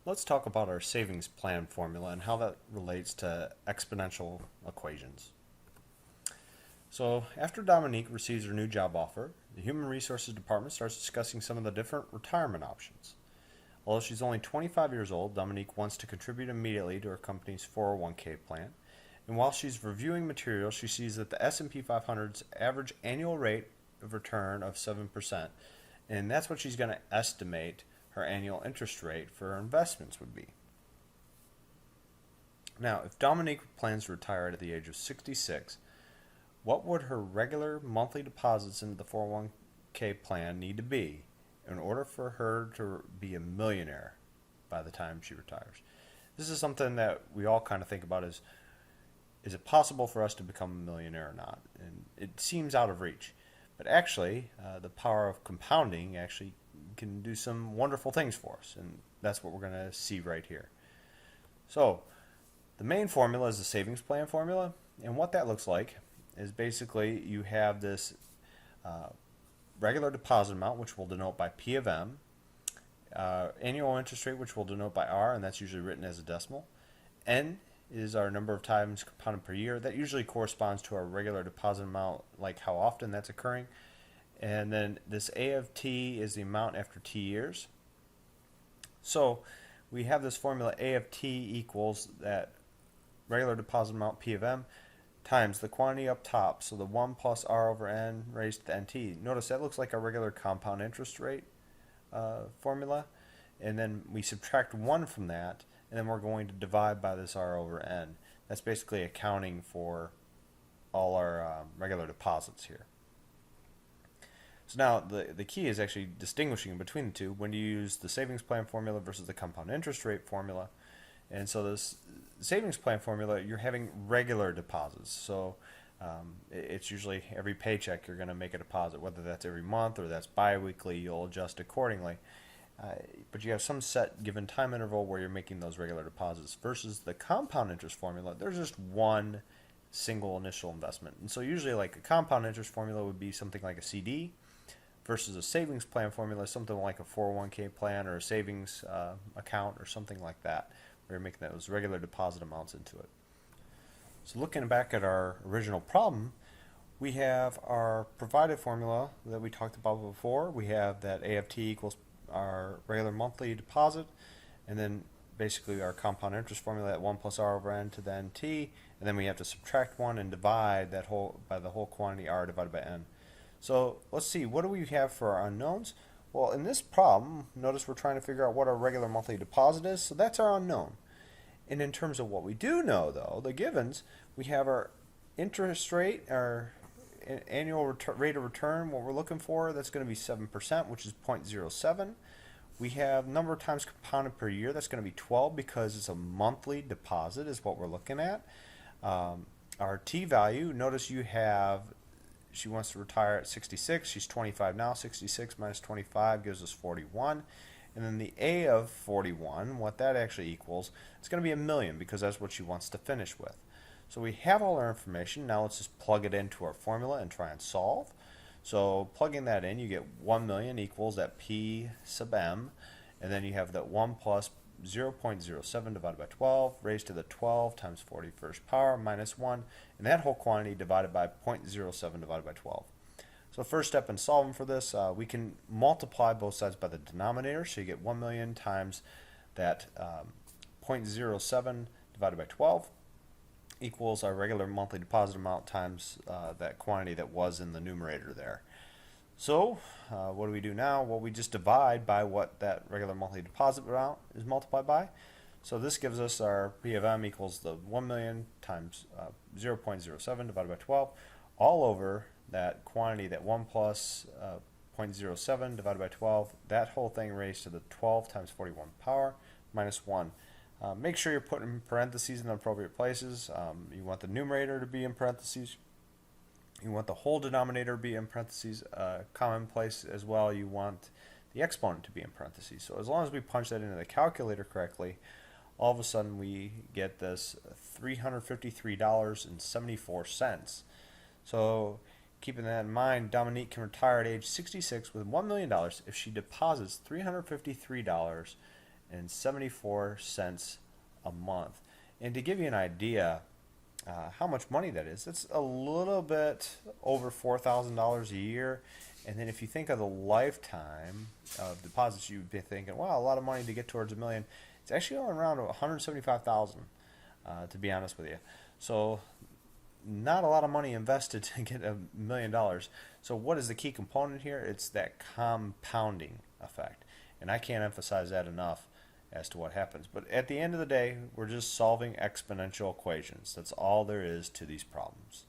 Let's talk about our savings plan formula and how that relates to exponential equations. So, after Dominique receives her new job offer, the Human Resources Department starts discussing some of the different retirement options. Although she's only 25 years old, Dominique wants to contribute immediately to her company's 401k plan. And while she's reviewing material, she sees that the S&P 500's average annual rate of return of 7%, and that's what she's going to estimate her annual interest rate for her investments would be. Now, if Dominique plans to retire at the age of 66, what would her regular monthly deposits into the 401k plan need to be in order for her to be a millionaire by the time she retires? This is something that we all kind of think about is it possible for us to become a millionaire or not? And it seems out of reach. But actually, the power of compounding actually can do some wonderful things for us, and that's what we're going to see right here. So, the main formula is the savings plan formula, and what that looks like is basically you have this regular deposit amount, which we'll denote by P of M, annual interest rate, which we'll denote by R, and that's usually written as a decimal. N is our number of times compounded per year. That usually corresponds to our regular deposit amount, like how often that's occurring. And then this A of T is the amount after T years. So we have this formula A of T equals that regular deposit amount P of M times the quantity up top, so the 1 plus R over N raised to the NT. Notice that looks like a regular compound interest rate formula. And then we subtract 1 from that, and then we're going to divide by this R over N. That's basically accounting for all our regular deposits here. So now the key is actually distinguishing between the two when you use the savings plan formula versus the compound interest rate formula. And so this savings plan formula, you're having regular deposits. So it's usually every paycheck you're going to make a deposit, whether that's every month or that's bi-weekly, you'll adjust accordingly. But you have some set given time interval where you're making those regular deposits versus the compound interest formula. There's just one single initial investment. And so usually like a compound interest formula would be something like a CD versus a savings plan formula, something like a 401k plan or a savings account or something like that, where you're making those regular deposit amounts into it. So looking back at our original problem, we have our provided formula that we talked about before. We have that A of T equals our regular monthly deposit, and then basically our compound interest formula at 1 plus R over N to the NT, and then we have to subtract 1 and divide that whole by the whole quantity R divided by N. So let's see, what do we have for our unknowns? Well, in this problem, notice we're trying to figure out what our regular monthly deposit is, so that's our unknown. And in terms of what we do know, though, the givens, we have our interest rate, our annual rate of return, what we're looking for, that's going to be 7%, which is 0.07. We have number of times compounded per year, that's going to be 12 because it's a monthly deposit is what we're looking at. Our T value, notice you have, she wants to retire at 66, she's 25 now, 66 minus 25 gives us 41. And then the A of 41, what that actually equals, it's going to be a million because that's what she wants to finish with. So we have all our information. Now let's just plug it into our formula and try and solve. So plugging that in, you get 1 million equals that P sub M, and then you have that 1 plus 0.07 divided by 12 raised to the 12 times 41st power minus 1, and that whole quantity divided by 0.07 divided by 12. So the first step in solving for this, we can multiply both sides by the denominator, so you get 1 million times that 0.07 divided by 12 equals our regular monthly deposit amount times that quantity that was in the numerator there. So what do we do now? Well, we just divide by what that regular monthly deposit amount is multiplied by. So this gives us our P of M equals the 1 million times 0.07 divided by 12 all over that quantity, that 1 plus 0.07 divided by 12, that whole thing raised to the 12 times 41 power minus 1. Make sure you're putting parentheses in the appropriate places. You want the numerator to be in parentheses. You want the whole denominator to be in parentheses. Common place as well, you want the exponent to be in parentheses. So as long as we punch that into the calculator correctly, all of a sudden we get this $353.74. So keeping that in mind, Dominique can retire at age 66 with $1 million if she deposits $353 $1,000,000.74 a month. And to give you an idea how much money that is, it's a little bit over $4,000 a year. And then if you think of the lifetime of deposits, you'd be thinking, wow, a lot of money to get towards $1,000,000. It's actually only around 175,000, to be honest with you. So not a lot of money invested to get $1,000,000. So what is the key component here? It's that compounding effect. And I can't emphasize that enough as to what happens. But at the end of the day, we're just solving exponential equations. That's all there is to these problems.